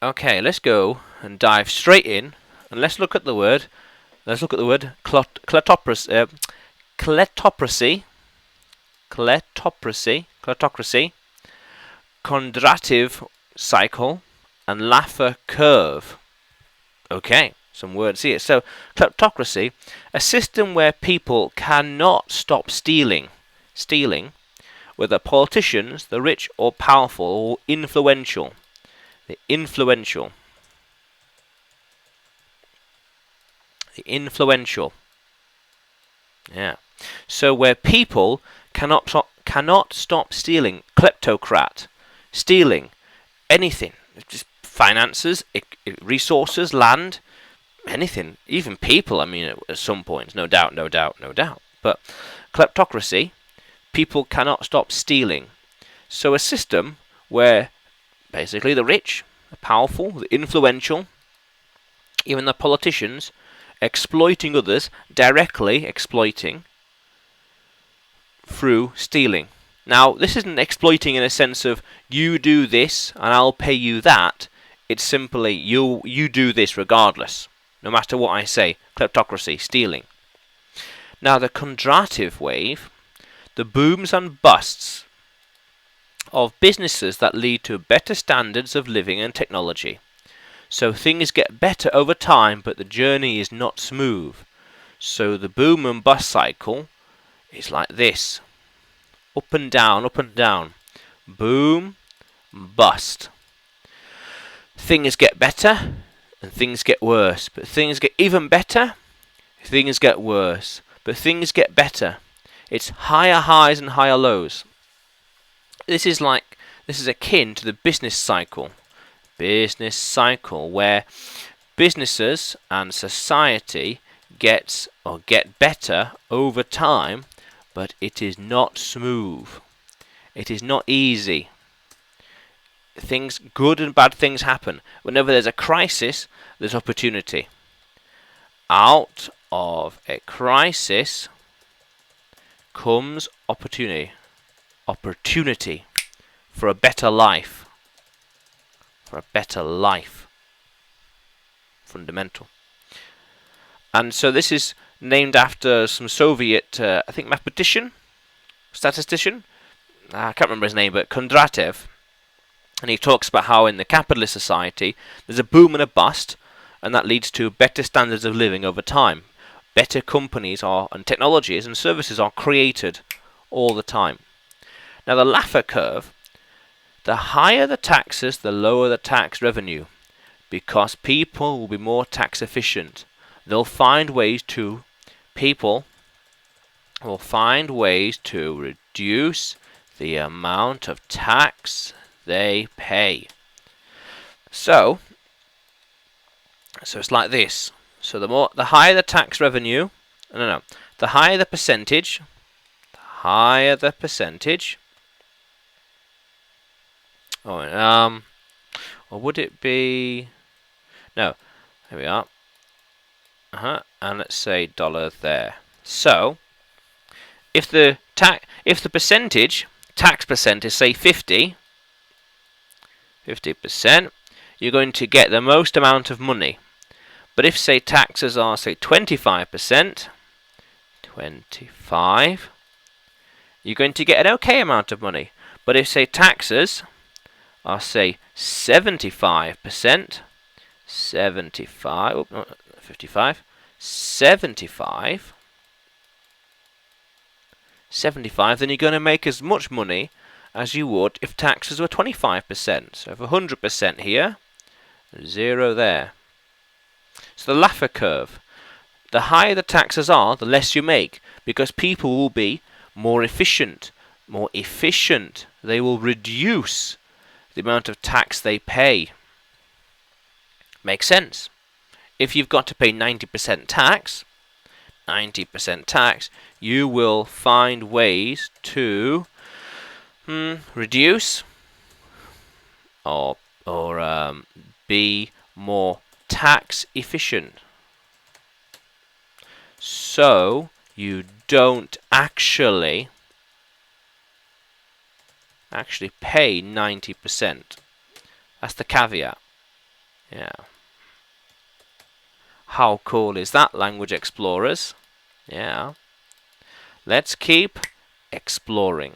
Okay, let's go and dive straight in, and let's look at the word. Let's look at the word kleptocracy, Kondratiev Cycle, and Laffer Curve. Okay, some words here. So, kleptocracy, a system where people cannot stop stealing, whether politicians, the rich or powerful or influential. The influential. Yeah. So where people cannot stop stealing, kleptocrat, stealing anything, just finances, resources, land, anything, even people. I mean, at some points, no doubt. But kleptocracy, people cannot stop stealing. So a system where basically the rich, the powerful, the influential, even the politicians, exploiting others, directly exploiting through stealing. Now, this isn't exploiting in a sense of you do this and I'll pay you that. It's simply you do this regardless, no matter what I say. Kleptocracy, stealing. Now, the Kondratiev wave, the booms and busts of businesses that lead to better standards of living and technology. So things get better over time, but the journey is not smooth. So the boom and bust cycle is like this. Up and down, up and down. Boom, bust. Things get better and things get worse. But things get even better, things get worse. But things get better. It's higher highs and higher lows. This is akin to the business cycle. Business cycle, where businesses and society get better over time, but it is not smooth. It is not easy. Good and bad things happen. Whenever there's a crisis, there's opportunity. Out of a crisis comes opportunity. Opportunity for a better life. Fundamental. And so this is named after some Soviet, I think, statistician. I can't remember his name, but Kondratiev. And he talks about how in the capitalist society there's a boom and a bust, and that leads to better standards of living over time. Better companies and technologies and services are created all the time. Now the Laffer Curve, the higher the taxes, the lower the tax revenue, because people will be more tax efficient. People will find ways to reduce the amount of tax they pay. So it's like this. So the higher the tax revenue, the higher the percentage, or would it be? No, here we are. And let's say dollar there. So, if the tax percent is say 50%, you're going to get the most amount of money. But if say taxes are say 25%, you're going to get an okay amount of money. But if say taxes are say 75%, 75, then you're going to make as much money as you would if taxes were 25%. So if 100% here, 0 there. So the Laffer Curve, the higher the taxes are, the less you make, because people will be more efficient. They will reduce the amount of tax they pay. Makes sense. If you've got to pay 90% tax, you will find ways to reduce or be more tax efficient. So you don't actually pay 90%. That's the caveat. Yeah. How cool is that, language explorers? Yeah. Let's keep exploring.